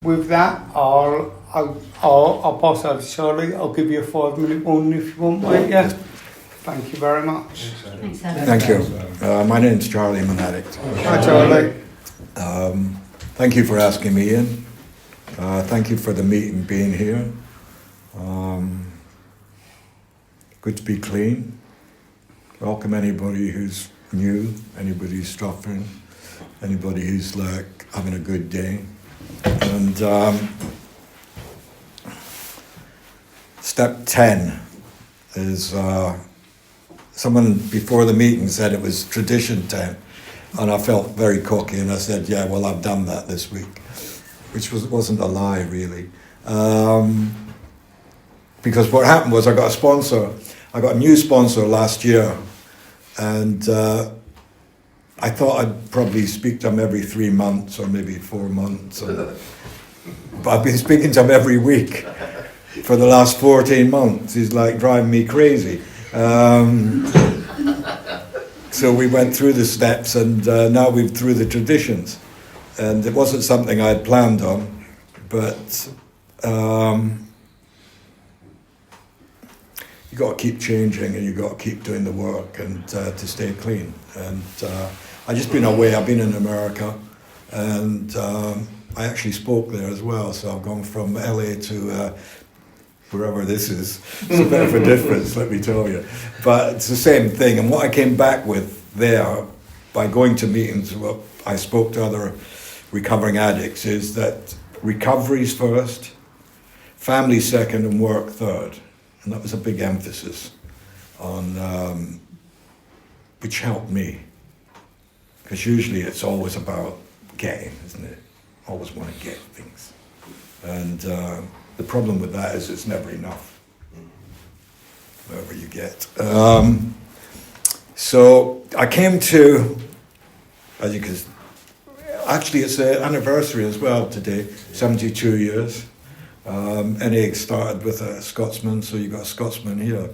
with that, I'll pass over to Charlie. I'll give you a 5-minute warning if you want, mate. Yeah. Thank you very much. Thanks, Alan. Thank you. My name's Charlie, I'm an addict. Hi, Charlie. Thank you for asking me in. Thank you for the meeting being here. Good to be clean. Welcome anybody who's new, anybody who's suffering, anybody who's like having a good day. And step 10 is someone before the meeting said it was tradition 10, and I felt very cocky and I said, yeah, well, I've done that this week, which wasn't a lie really. Because what happened was I got a new sponsor last year, and I thought I'd probably speak to him every 3 months or maybe 4 months. But I've been speaking to him every week for the last 14 months. He's like driving me crazy. So we went through the steps, and now we're through the traditions. And it wasn't something I had planned on, but you got to keep changing and you got to keep doing the work and to stay clean. And I've just been away. I've been in America, and I actually spoke there as well. So I've gone from LA to wherever this is. It's a bit of a difference, let me tell you. But it's the same thing. And what I came back with there, by going to meetings, well, I spoke to other recovering addicts, is that recovery's first, family second, and work third. And that was a big emphasis on, which helped me. Because usually it's always about getting, isn't it? Always want to get things. And the problem with that is it's never enough, whatever you get. So I came to, as you can, actually it's an anniversary as well today, 72 years. NA started with a Scotsman, so you got a Scotsman here.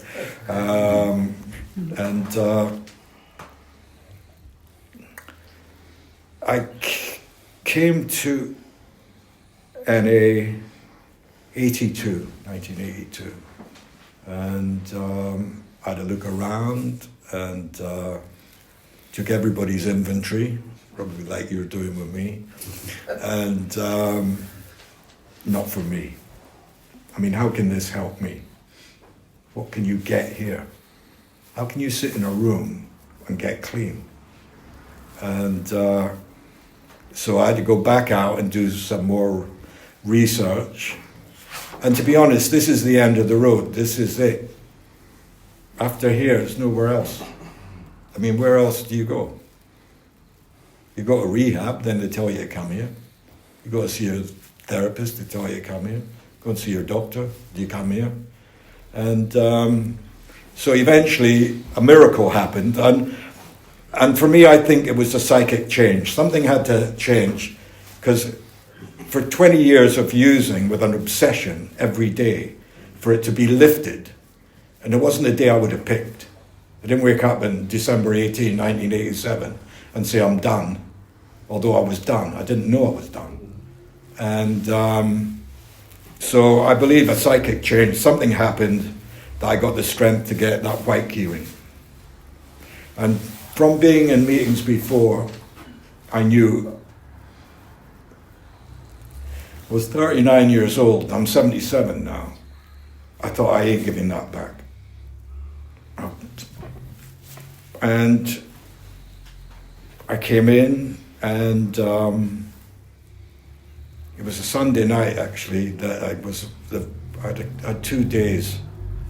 I came to NA 1982, and I had a look around and took everybody's inventory, probably like you're doing with me, and not for me. I mean, how can this help me? What can you get here? How can you sit in a room and get clean? And so I had to go back out and do some more research. And to be honest, this is the end of the road. This is it. After here, there's nowhere else. I mean, where else do you go? You go to rehab, then they tell you to come here. You go to see your therapist, they tell you to come here. Go and see your doctor, do you come here? And so eventually a miracle happened. And for me, I think it was a psychic change. Something had to change, because for 20 years of using with an obsession every day, for it to be lifted, and it wasn't a day I would have picked. I didn't wake up on December 18, 1987 and say I'm done, although I was done. I didn't know I was done. And so I believe a psychic change, something happened that I got the strength to get that white keyring. And from being in meetings before, I knew I was 39 years old. I'm 77 now. I thought, I ain't giving that back. And I came in, and it was a Sunday night actually that I had 2 days.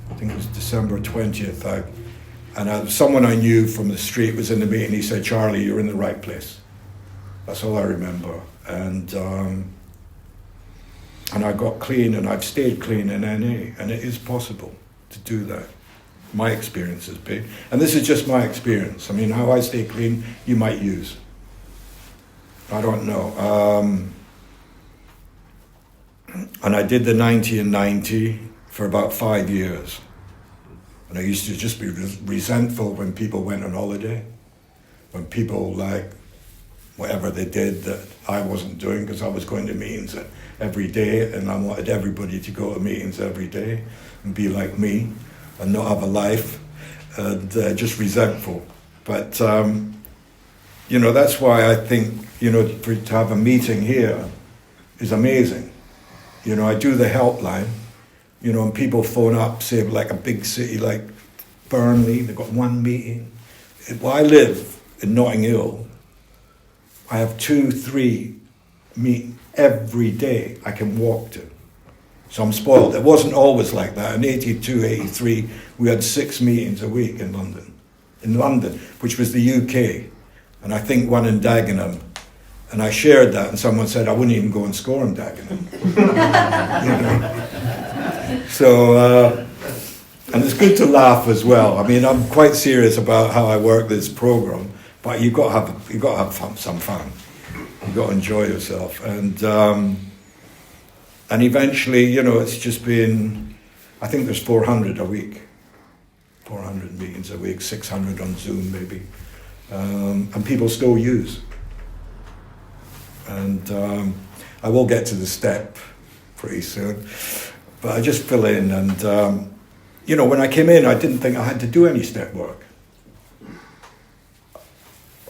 I think it was December 20th. Someone I knew from the street was in the meeting. He said, "Charlie, you're in the right place." That's all I remember. And I got clean, and I've stayed clean in NA, and it is possible to do that. My experience has been, and this is just my experience. I mean, how I stay clean, you might use. I don't know. And I did the 90 and 90 for about 5 years. And I used to just be resentful when people went on holiday, when people whatever they did that I wasn't doing, because I was going to meetings every day, and I wanted everybody to go to meetings every day and be like me and not have a life, and just resentful. But that's why I think to have a meeting here is amazing. I do the helpline, and people phone up, say like a big city like Burnley, they've got one meeting. Well, I live in Notting Hill. I have 2-3 meetings every day I can walk to. So I'm spoiled. It wasn't always like that. In 82, 83, we had 6 meetings a week in London. In London, which was the UK. And I think one in Dagenham. And I shared that, and someone said I wouldn't even go and score in Dagenham. So, and it's good to laugh as well. I mean, I'm quite serious about how I work this program, but you've got to have some fun. You've got to enjoy yourself, and eventually, it's just been. I think there's 400 a week, 400 meetings a week, 600 on Zoom maybe, and people still use. And I will get to the step pretty soon, but I just fill in. And when I came in, I didn't think I had to do any step work.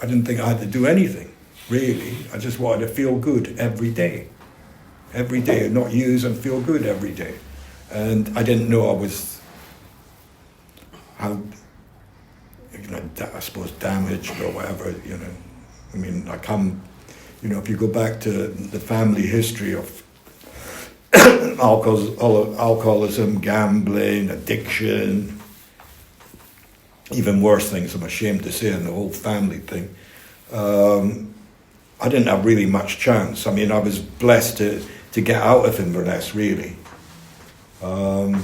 I didn't think I had to do anything, really. I just wanted to feel good every day, and not use and feel good every day. And I didn't know I was, I suppose, damaged or whatever. I mean, I come. If you go back to the family history of alcoholism, gambling, addiction, even worse things, I'm ashamed to say, in the whole family thing, I didn't have really much chance. I mean, I was blessed to get out of Inverness, really. And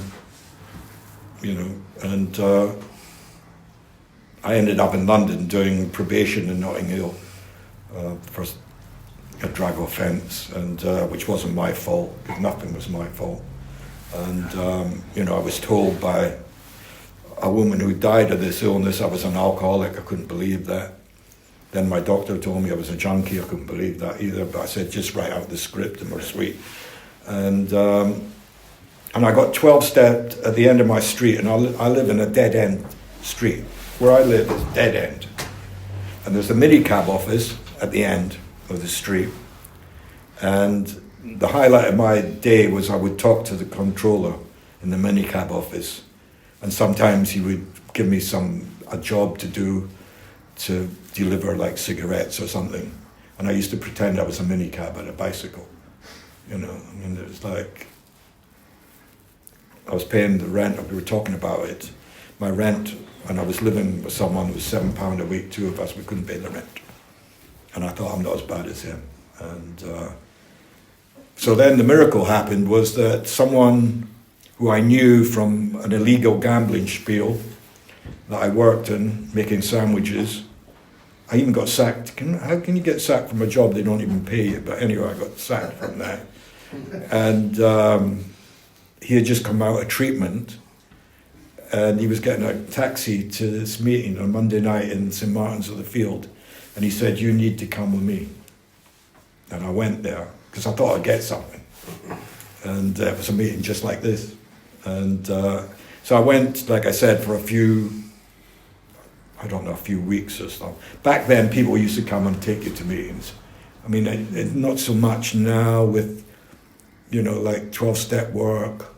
I ended up in London doing probation in Notting Hill for a drug offence, and which wasn't my fault, because nothing was my fault. And I was told by a woman who died of this illness I was an alcoholic. I couldn't believe that. Then my doctor told me I was a junkie. I couldn't believe that either, but I said, just write out the script and we're sweet. And I got 12-stepped at the end of my street, and I live in a dead-end street. Where I live is dead-end. And there's a minicab office at the end of the street, and the highlight of my day was I would talk to the controller in the minicab office, and sometimes he would give me a job to do, to deliver like cigarettes or something, and I used to pretend I was a minicab on a bicycle. It was like I was paying the rent. We were talking about it, my rent, and I was living with someone who was £7 a week. 2 of us, we couldn't pay the rent. And I thought, I'm not as bad as him. And so then the miracle happened, was that someone who I knew from an illegal gambling spiel that I worked in, making sandwiches, I even got sacked. How can you get sacked from a job they don't even pay you? But anyway, I got sacked from that. And he had just come out of treatment, and he was getting a taxi to this meeting on Monday night in St Martin's of the Field. And he said, you need to come with me. And I went there, because I thought I'd get something. And it was a meeting just like this. And so I went, like I said, for a few weeks or so. Back then, people used to come and take you to meetings. I mean, not so much now with, like 12-step work.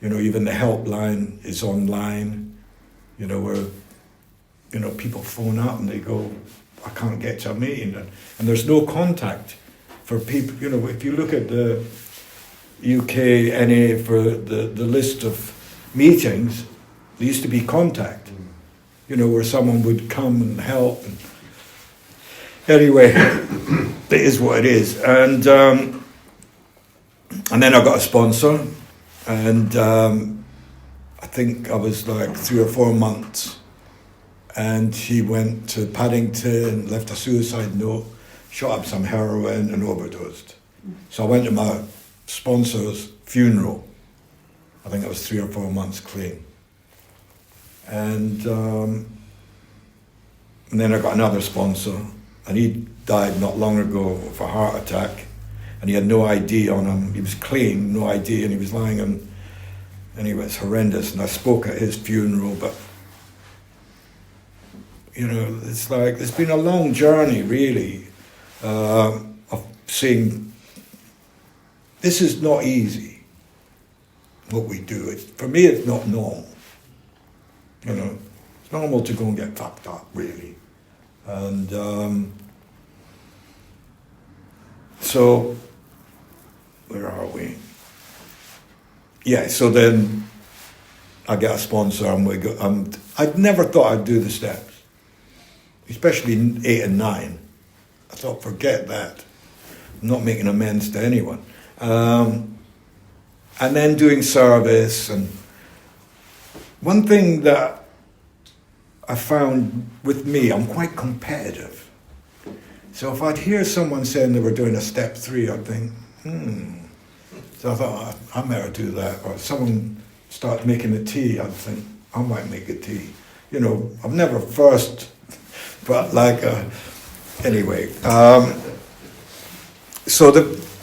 Even the helpline is online, where, people phone up and they go, I can't get to a meeting, and there's no contact for people. If you look at the UK NA for the list of meetings, there used to be contact, where someone would come and help. And anyway, it is what it is. And then I got a sponsor, and I think I was like 3 or 4 months. And he went to Paddington, left a suicide note, shot up some heroin and overdosed. So I went to my sponsor's funeral. I think it was 3 or 4 months clean. And then I got another sponsor, and he died not long ago of a heart attack, and he had no ID on him. He was clean, no ID, and he was lying on. Anyway, it's horrendous, and I spoke at his funeral, but you know, it's like, it's been a long journey, really, of seeing, this is not easy, what we do. For me, it's not normal. You know, it's normal to go and get fucked up, really. And so, where are we? Yeah, so then I get a sponsor, and I'd never thought I'd do the steps, especially in 8 and 9. I thought, forget that. I'm not making amends to anyone. And then doing service, and one thing that I found with me, I'm quite competitive. So if I'd hear someone saying they were doing a step 3, I'd think, So I thought, I better do that. Or if someone started making a tea, I'd think, I might make a tea. You know, I'm never first, but like, anyway.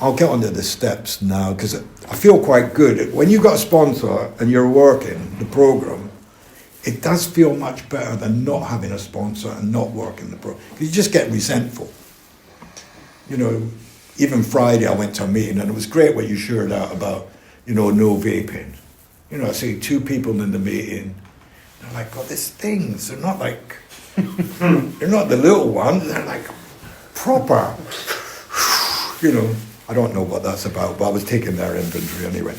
I'll get onto the steps now, because I feel quite good. When you've got a sponsor and you're working the program, it does feel much better than not having a sponsor and not working the program. You just get resentful. You know, even Friday I went to a meeting, and it was great what you shared out about, you know, no vaping. You know, I see 2 people in the meeting, they're like, oh, these things, they're not like, they're not the little ones, they're like proper, you know. I don't know what that's about, but I was taking their inventory anyway.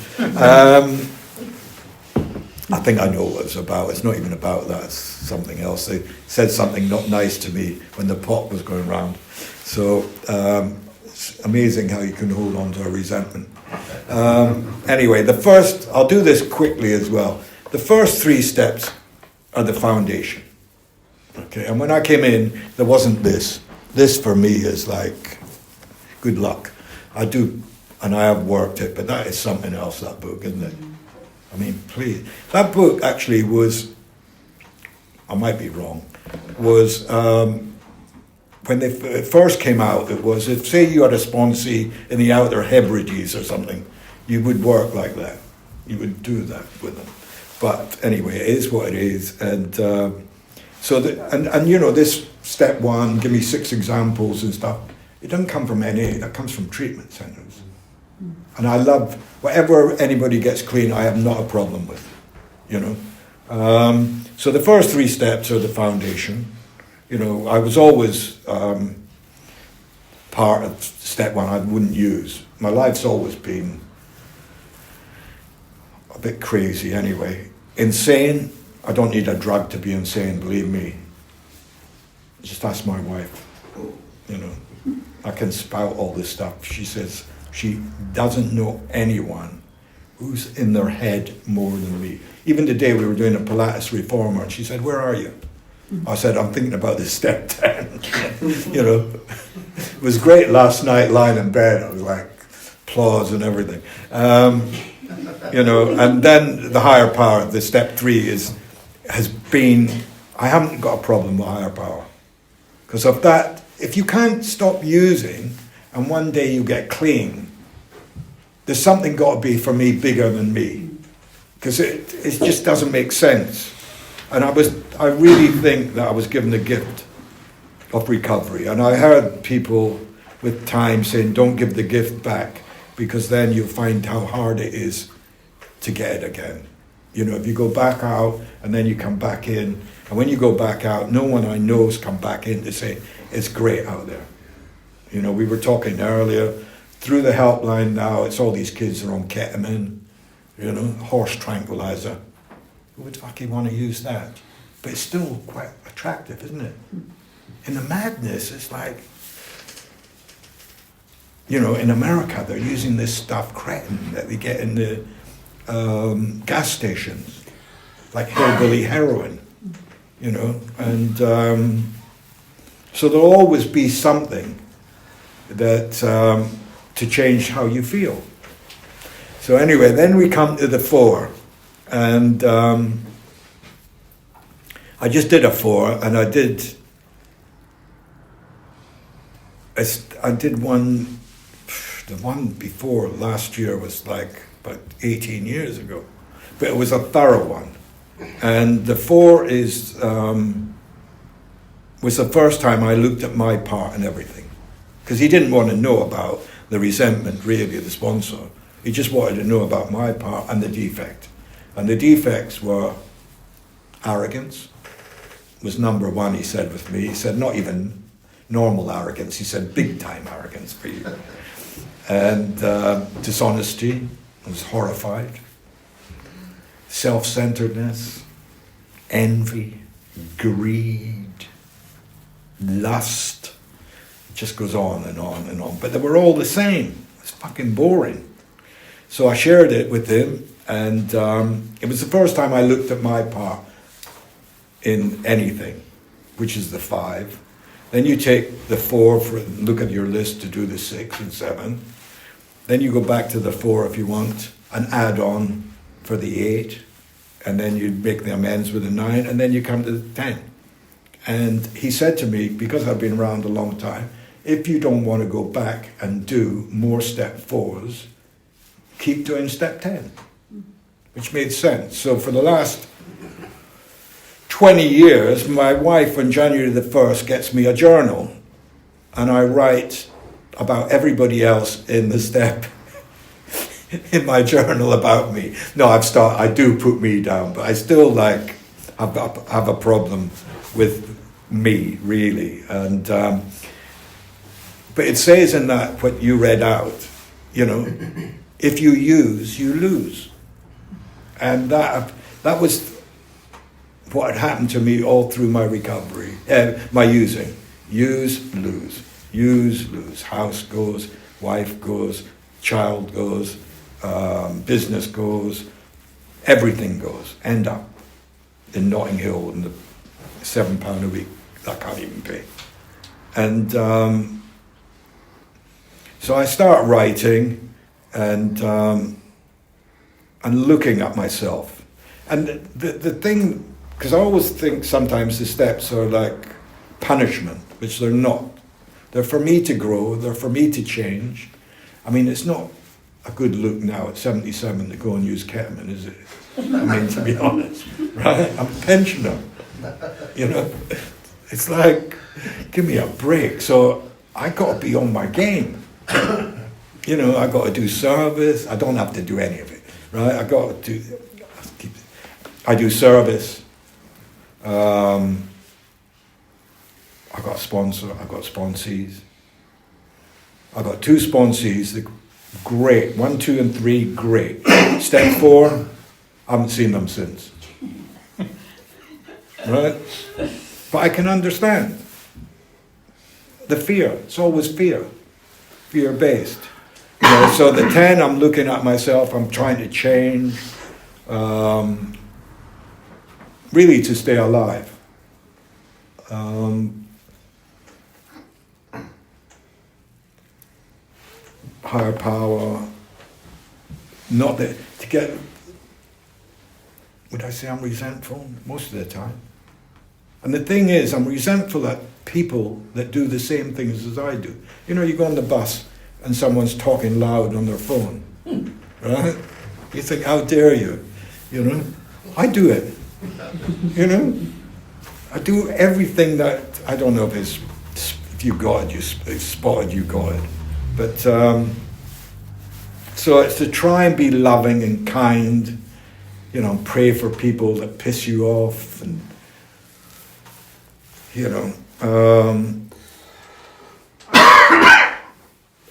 I think I know what it's about. It's not even about that, it's something else. They said something not nice to me when the pot was going round. So, it's amazing how you can hold on to a resentment. Anyway, I'll do this quickly as well. The first 3 steps are the foundation. Okay, and when I came in, there wasn't this. This for me is like, good luck. I do, and I have worked it, but that is something else, that book, isn't it? I mean, please. That book actually was, I might be wrong, was, when it first came out, it was, if say you had a sponsee in the Outer Hebrides or something, you would work like that. You would do that with them. But anyway, it is what it is. And and you know, this step 1, give me 6 examples and stuff. It doesn't come from NA, that comes from treatment centres. And I love, whatever anybody gets clean, I have not a problem with, you know. So the first 3 steps are the foundation. You know, I was always part of step 1 I wouldn't use. My life's always been a bit crazy anyway. Insane, I don't need a drug to be insane, believe me. Just ask my wife, you know. I can spout all this stuff. She says she doesn't know anyone who's in their head more than me. Even today we were doing a Pilates reformer, and she said, where are you? I said, I'm thinking about this step 10. You know, it was great last night lying in bed. I was like, applause and everything. You know, and then the higher power, the step 3 has been, I haven't got a problem with higher power. Because of that, if you can't stop using and one day you get clean, there's something got to be, for me, bigger than me. Because it just doesn't make sense. And I really think that I was given the gift of recovery. And I heard people with time saying, don't give the gift back, because then you'll find how hard it is to get it again. You know, if you go back out and then you come back in, and when you go back out, no one I know has come back in to say, it's great out there. You know, we were talking earlier, through the helpline now, it's all these kids are on ketamine, you know, horse tranquilizer. Who would fucking want to use that? But it's still quite attractive, isn't it? In the madness, it's like, you know, in America, they're using this stuff, cretin, that they get in the gas stations, like hillbilly heroin, you know, and so there'll always be something that to change how you feel. So anyway, then we come to the 4, and I just did a 4, and I did I did one, the one before last year was like about 18 years ago, but it was a thorough one. And the 4 was the first time I looked at my part in everything. Because he didn't want to know about the resentment, really, of the sponsor. He just wanted to know about my part and the defect. And the defects were arrogance, was number 1, he said with me. He said, not even normal arrogance, he said big time arrogance for you. And dishonesty, I was horrified. Self-centeredness, envy, greed, lust, it just goes on and on and on. But they were all the same. It's fucking boring. So I shared it with him, and it was the first time I looked at my part in anything, which is the 5. Then you take the 4, look at your list to do the 6 and 7. Then you go back to the 4 if you want, and add on for the 8. And then you make the amends with the 9, and then you come to the 10. And he said to me, because I've been around a long time, if you don't want to go back and do more step 4s, keep doing step 10, which made sense. So for the last 20 years, my wife on January the 1st gets me a journal, and I write about everybody else in the step in my journal about me. No, I do put me down, but I still have a problem with me, really. And but it says in that what you read out, if you use, you lose. And that was what had happened to me all through my recovery, my using. Use, lose. Use, lose. House goes, wife goes, child goes, business goes, everything goes. End up in Notting Hill in the £7 a week I can't even pay. And so I start writing and looking at myself. And the thing, because I always think sometimes the steps are like punishment, which they're not. They're for me to grow, they're for me to change. I mean, it's not a good look now at 77 to go and use ketamine, is it? I mean, to be honest, right? I'm a pensioner, It's like, give me a break. So I got to be on my game. I got to do service. I don't have to do any of it, right? I do service. I got a sponsor. I got sponsees. I got 2 sponsees. Great. 1, 2, and 3. Great. Step 4. I haven't seen them since. Right? But I can understand the fear. It's always fear. Fear-based. So the 10, I'm looking at myself. I'm trying to change. Really to stay alive. Higher power. Not that to get. Would I say I'm resentful? Most of the time. And the thing is, I'm resentful at people that do the same things as I do. You go on the bus and someone's talking loud on their phone, right? You think, how dare you? I do it. I do everything that, I don't know if you got it, you spotted you got it. But, so it's to try and be loving and kind, pray for people that piss you off, and,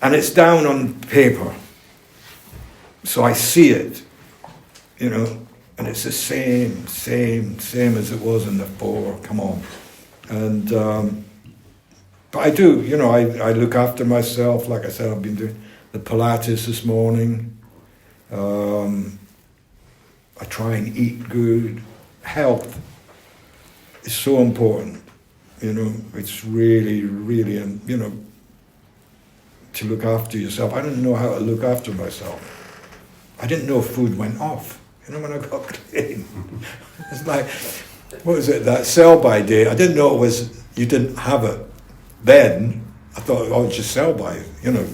and it's down on paper. So I see it, and it's the same as it was in the 4, come on. And, but I do, I look after myself. Like I said, I've been doing the Pilates this morning. I try and eat good. Health is so important, it's really, really, to look after yourself. I didn't know how to look after myself. I didn't know food went off, when I got clean. It's like, what was it, that sell-by date? I didn't know it was, you didn't have it then. I thought I'll just sell by it, you know.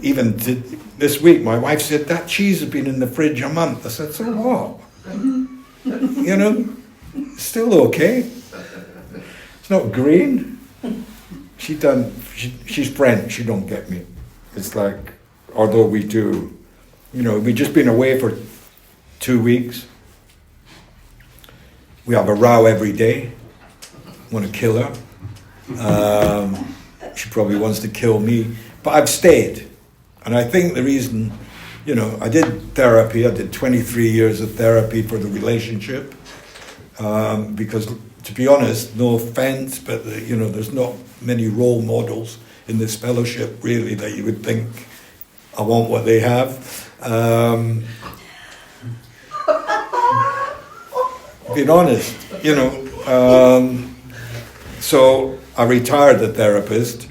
Even this week, my wife said, that cheese has been in the fridge a month. I said, so what? You know, still okay. It's not green. She's French, she don't get me. It's like, although we do, you know, we've just been away for 2 weeks. We have a row every day. Want to kill her. She probably wants to kill me. But I've stayed. And I think the reason, you know, I did therapy. I did 23 years of therapy for the relationship. Because, to be honest, no offense, but, you know, there's not many role models in this fellowship, really, that you would think, I want what they have. Being honest, you know. So I retired the therapist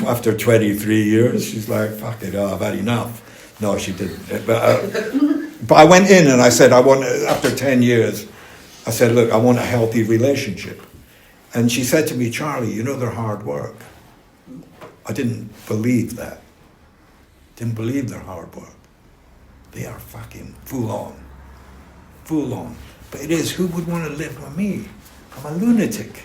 after 23 years. She's like, fuck it, I've had enough. No, she didn't. But I went in and I said, after 10 years, I said, look, I want a healthy relationship. And she said to me, Charlie, you know they're hard work. I didn't believe that. Didn't believe they're hard work. They are fucking full on. Full on. But it is, who would want to live with me? I'm a lunatic.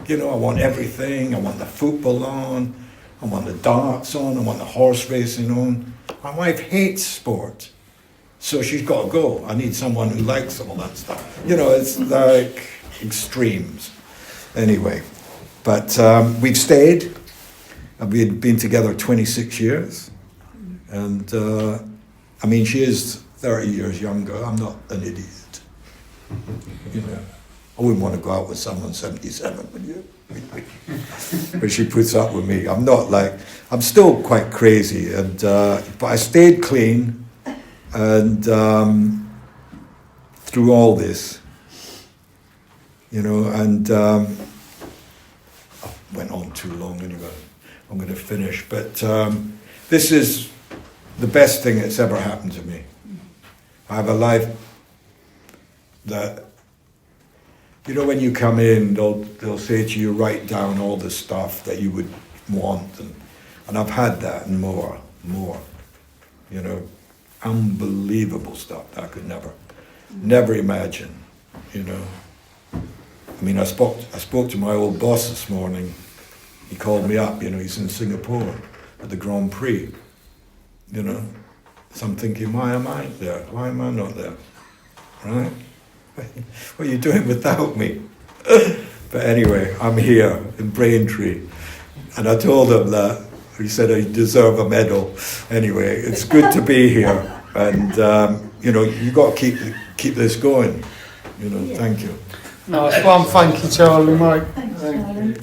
You know, I want everything. I want the football on. I want the darts on. I want the horse racing on. My wife hates sport. So she's got to go. I need someone who likes all that stuff. You know, it's like extremes. Anyway, but we've stayed. We've been together 26 years. And, I mean, she is 30 years younger. I'm not an idiot. You know, I wouldn't want to go out with someone 77, would you? But she puts up with me. I'm not like, I'm still quite crazy, and but I stayed clean, and through all this, you know, and I went on too long anyway. I'm going to finish, but this is the best thing that's ever happened to me. I have a life that, you know, when you come in, they'll say to you, write down all the stuff that you would want, and I've had that and more, you know, unbelievable stuff that I could never imagine, you know. I mean, I spoke to my old boss this morning. He called me up, you know, he's in Singapore at the Grand Prix, you know. So I'm thinking, why am I there? Why am I not there? Right? What are you doing without me? But anyway, I'm here in Braintree. And I told him that. He said I deserve a medal. Anyway, it's good to be here. And, you know, you've got to keep this going. You know, thank you. Nice one, thank you, Charlie, mate. Thanks, Charlie.